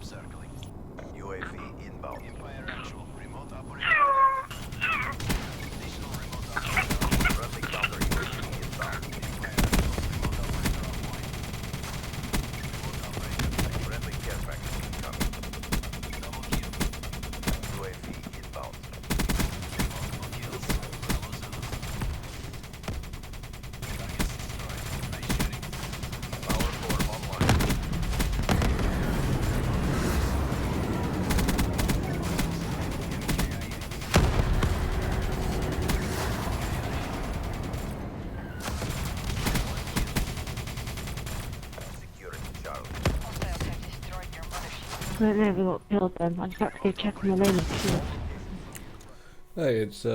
circling. UAV inbound. Empire actual. Remote operator. Additional remote operator. Friendly counter UAV inbound. Empire actual. Remote operator online. Remote operator. Friendly care package incoming. Double kill. UAV inbound. Multiple kills. Bravo Zulu. Targets destroyed. Nice shooting. Power core online. Securing Charlie. Hostiles have destroyed your mothership. I don't know if we got killed then. I just had to go check on the lane and see it. Hey, it's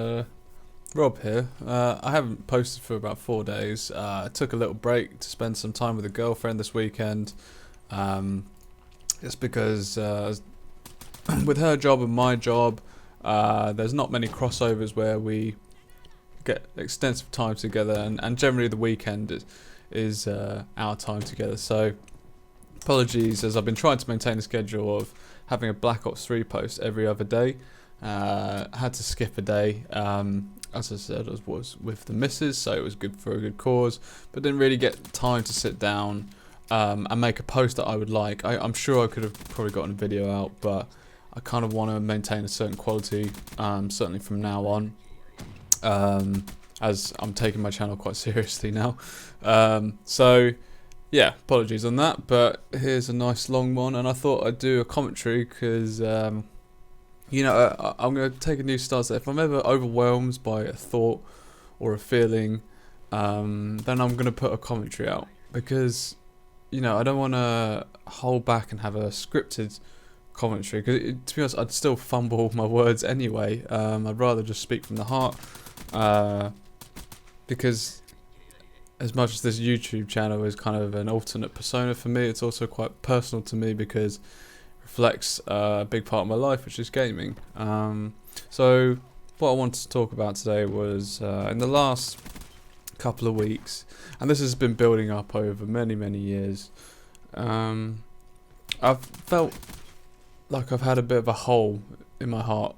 Rob here. I haven't posted for about 4 days. I took a little break to spend some time with a girlfriend this weekend. It's because with her job and my job, there's not many crossovers where we get extensive time together, and generally the weekend is our time together. So apologies, as I've been trying to maintain a schedule of having a Black Ops 3 post every other day. Had to skip a day, as I said, I was with the missus, so it was good for a good cause, but didn't really get time to sit down and make a post that I would like. I'm sure I could have probably gotten a video out, but I kind of want to maintain a certain quality, certainly from now on, as I'm taking my channel quite seriously now. So yeah, apologies on that, but here's a nice long one, and I thought I'd do a commentary because you know, I'm going to take a new stance. If I'm ever overwhelmed by a thought or a feeling, then I'm going to put a commentary out, because, you know, I don't want to hold back and have a scripted commentary, because to be honest, I'd still fumble my words anyway. I'd rather just speak from the heart, because as much as this YouTube channel is kind of an alternate persona for me, it's also quite personal to me, because reflects a big part of my life, which is gaming. So what I wanted to talk about today was in the last couple of weeks, and this has been building up over many years, I've felt like I've had a bit of a hole in my heart,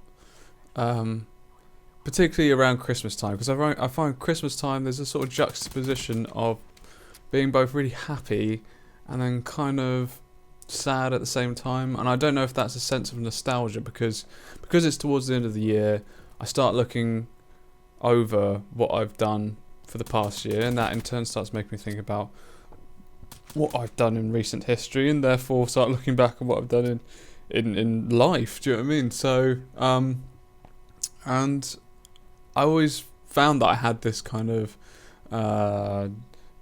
particularly around Christmas time, because I find Christmas time there's a sort of juxtaposition of being both really happy and then kind of sad at the same time. And I don't know if that's a sense of nostalgia, because it's towards the end of the year, I start looking over what I've done for the past year, and that in turn starts making me think about what I've done in recent history, and therefore start looking back at what I've done in life. Do you know what I mean? So and I always found that I had this kind of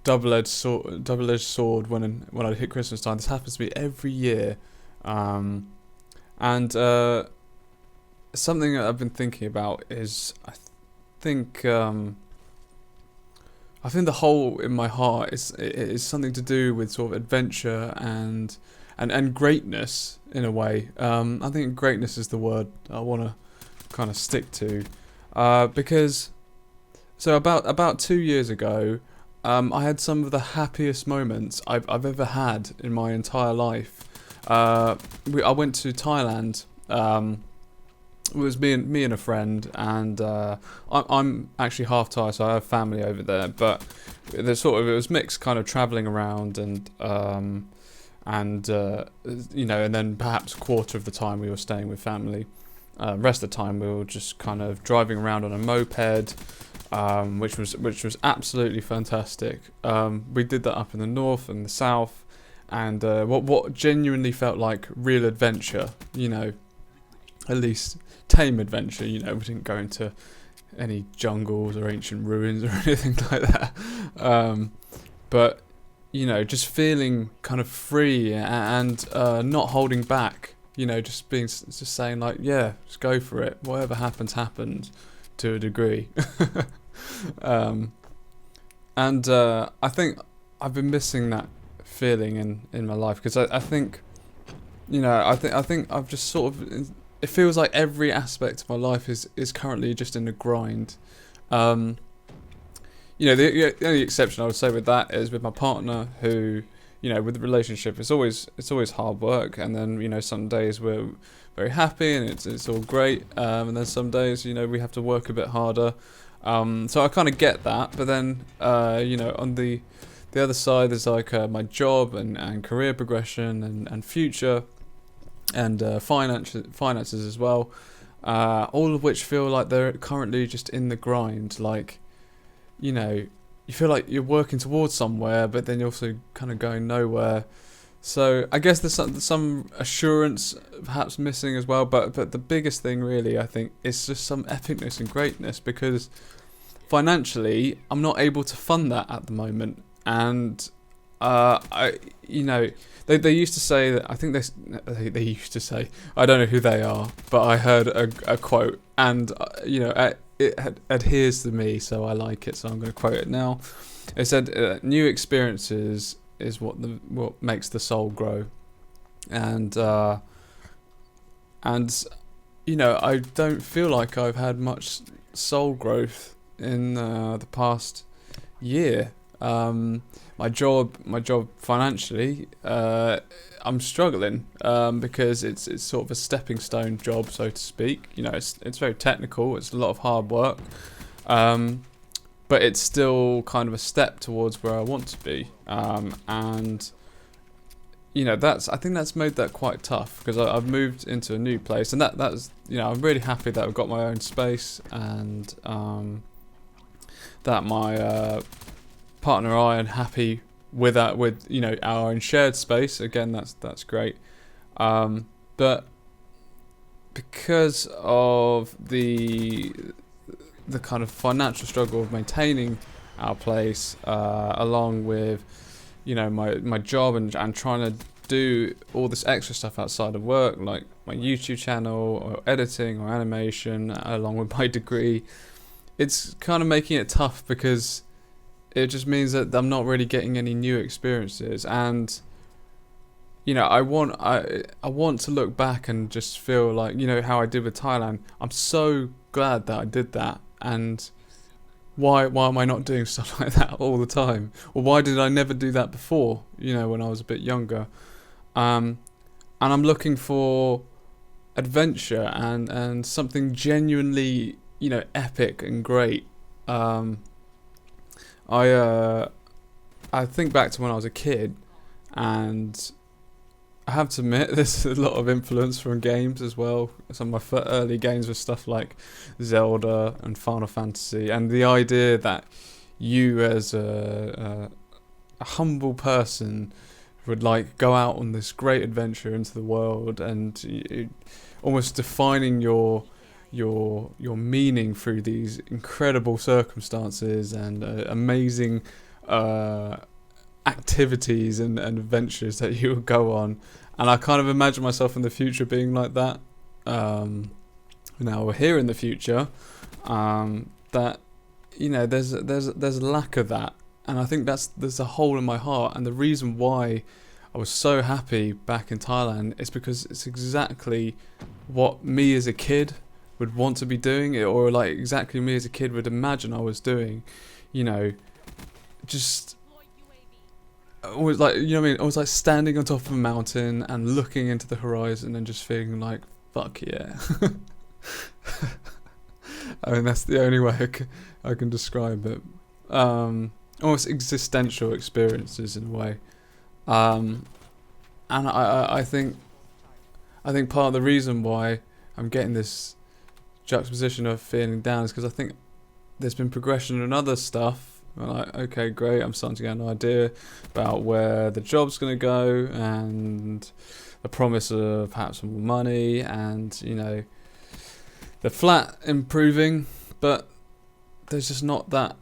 double-edged sword when I hit Christmas time. This happens to me every year, and something that I've been thinking about is I think the hole in my heart is something to do with sort of adventure and greatness in a way. I think greatness is the word I want to kind of stick to, because so about 2 years ago, I had some of the happiest moments I've ever had in my entire life. I went to Thailand. It was me and a friend, and I'm actually half Thai, so I have family over there. But it was mixed, kind of traveling around, and you know, and then perhaps a quarter of the time we were staying with family. Rest of the time we were just kind of driving around on a moped. Which was absolutely fantastic. We did that up in the north and the south, and what genuinely felt like real adventure. You know, at least tame adventure. You know, we didn't go into any jungles or ancient ruins or anything like that. But you know, just feeling kind of free and not holding back. You know, just saying like, yeah, just go for it. Whatever happens, happens. To a degree. And I think I've been missing that feeling in my life, because I think, you know, I think I've just sort of, it feels like every aspect of my life is currently just in a grind. You know, the only exception I would say with that is with my partner, who you know, with the relationship, it's always hard work, and then, you know, some days we're very happy and it's all great, and then some days, you know, we have to work a bit harder. So I kind of get that, but then, you know, on the other side, there's like my job and career progression and future and finances as well, all of which feel like they're currently just in the grind. Like, you know, you feel like you're working towards somewhere, but then you're also kind of going nowhere. So I guess there's some assurance perhaps missing as well, but the biggest thing really, I think, is just some epicness and greatness, because financially I'm not able to fund that at the moment. And you know, they used to say that, I think they used to say, I don't know who they are, but I heard a quote, and you know, it adheres to me, so I like it, so I'm going to quote it now. It said, new experiences is what makes the soul grow. And you know, I don't feel like I've had much soul growth in the past year. My job financially, I'm struggling, because it's sort of a stepping stone job, so to speak. You know, it's very technical, it's a lot of hard work, but it's still kind of a step towards where I want to be, and you know, I think that's made that quite tough, because I've moved into a new place, and that's, you know, I'm really happy that I've got my own space, and that my partner and I are happy with that, with, you know, our own shared space. Again, that's great, but because of the kind of financial struggle of maintaining our place, along with, you know, my job and trying to do all this extra stuff outside of work, like my YouTube channel or editing or animation, along with my degree, it's kind of making it tough, because it just means that I'm not really getting any new experiences. And you know, I want to look back and just feel like, you know, how I did with Thailand. I'm so glad that I did that, and why am I not doing stuff like that all the time? Or why did I never do that before, you know, when I was a bit younger? And I'm looking for adventure and something genuinely, you know, epic and great. I think back to when I was a kid, and I have to admit there's a lot of influence from games as well. Some of my early games were stuff like Zelda and Final Fantasy, and the idea that you as a humble person would like go out on this great adventure into the world, and almost defining your meaning through these incredible circumstances and amazing activities and adventures that you will go on. And I kind of imagine myself in the future being like that. Now we're here in the future, that, you know, there's a lack of that, and I think there's a hole in my heart. And the reason why I was so happy back in Thailand is because it's exactly what me as a kid would want to be doing, or like exactly me as a kid would imagine I was doing. You know, just always, like, you know what I mean, I was like standing on top of a mountain and looking into the horizon and just feeling like, fuck yeah. I mean, that's the only way I can describe it. Almost existential experiences in a way. And I think part of the reason why I'm getting this juxtaposition of feeling down is because I think there's been progression and other stuff. I'm like, okay, great, I'm starting to get an idea about where the job's going to go, and the promise of perhaps more money, and, you know, the flat improving, but there's just not that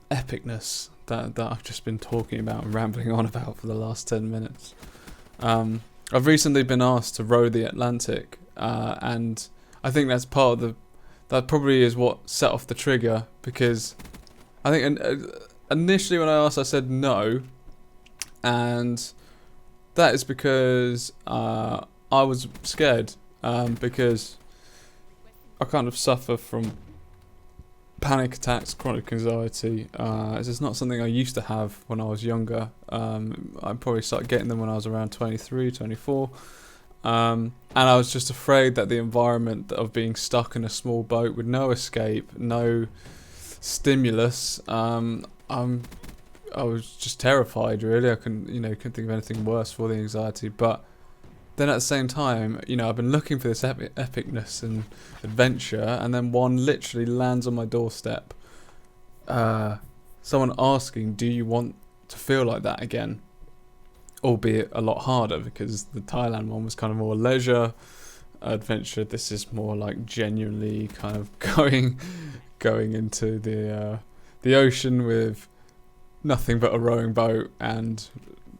epicness that I've just been talking about and rambling on about for the last 10 minutes. I've recently been asked to row the Atlantic, and I think that's part of that probably is what set off the trigger, because I think initially when I asked, I said no, and that is because I was scared, because I kind of suffer from panic attacks, chronic anxiety. This is not something I used to have when I was younger. I probably started getting them when I was around 23, 24. And I was just afraid that the environment of being stuck in a small boat with no escape, no stimulus, I was just terrified, really. I couldn't think of anything worse for the anxiety. But then at the same time, I've been looking for this epicness and adventure, and then one literally lands on my doorstep. Someone asking, do you want to feel like that again? Albeit a lot harder, because the Thailand one was kind of more leisure adventure. This is more like genuinely kind of going into the ocean with nothing but a rowing boat and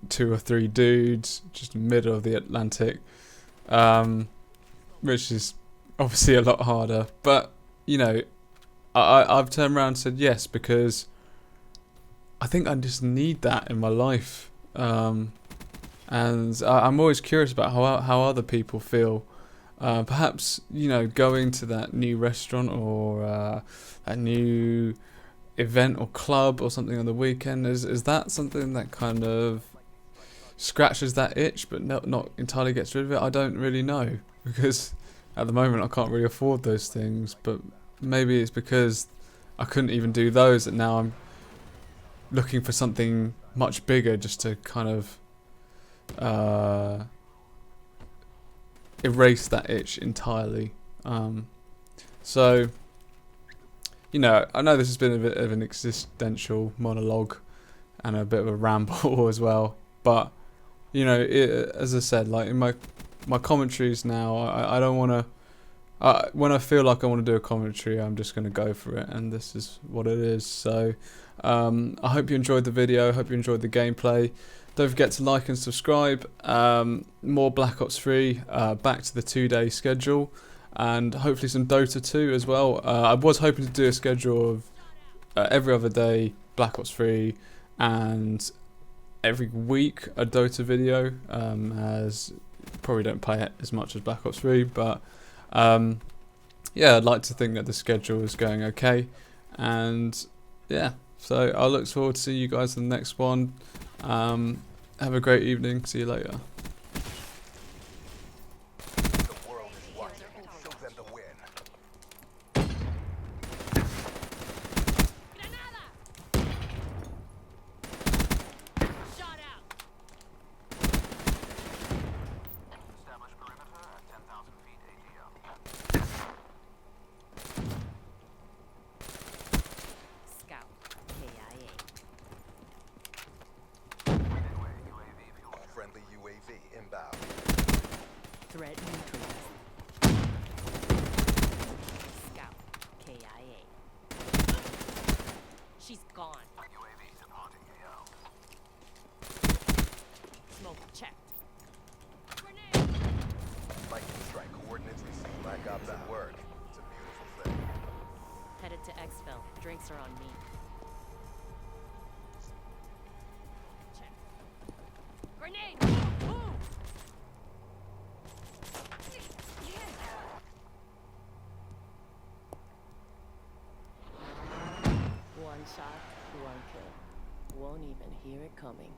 2 or 3 dudes just in the middle of the Atlantic, which is obviously a lot harder. But I've turned around and said yes, because I think I just need that in my life, and I'm always curious about how other people feel. Perhaps going to that new restaurant or a new event or club or something on the weekend, is that something that kind of scratches that itch but not entirely gets rid of it? I don't really know, because at the moment I can't really afford those things. But maybe it's because I couldn't even do those that now I'm looking for something much bigger, just to kind of erase that itch entirely. So I know this has been a bit of an existential monologue and a bit of a ramble as well, but as I said, like in my commentaries now, I don't want to. When I feel like I want to do a commentary, I'm just going to go for it, and this is what it is. So I hope you enjoyed the video. I hope you enjoyed the gameplay. Don't forget to like and subscribe. More Black Ops 3, back to the 2-day schedule, and hopefully some Dota 2 as well. I was hoping to do a schedule of every other day Black Ops 3 and every week a Dota video, as probably don't play it as much as Black Ops 3, but yeah, I'd like to think that the schedule is going okay, and yeah, so I'll look forward to seeing you guys in the next one. Have a great evening. See you later. The world is watching. Show them the win. Shot out. Establish perimeter at 10,000 feet ATL. Scout. KIA. Midway, UAV fuel. Friendly UAV inbound. Threat neutralized. Scout. KIA. She's gone. UAV departing AO. Smoke checked. Lightning strike coordinates received. Black Ops at work. It's a beautiful thing. Headed to exfil. Drinks are on me. Check. Grenade! Move! One shot, one kill. Won't even hear it coming.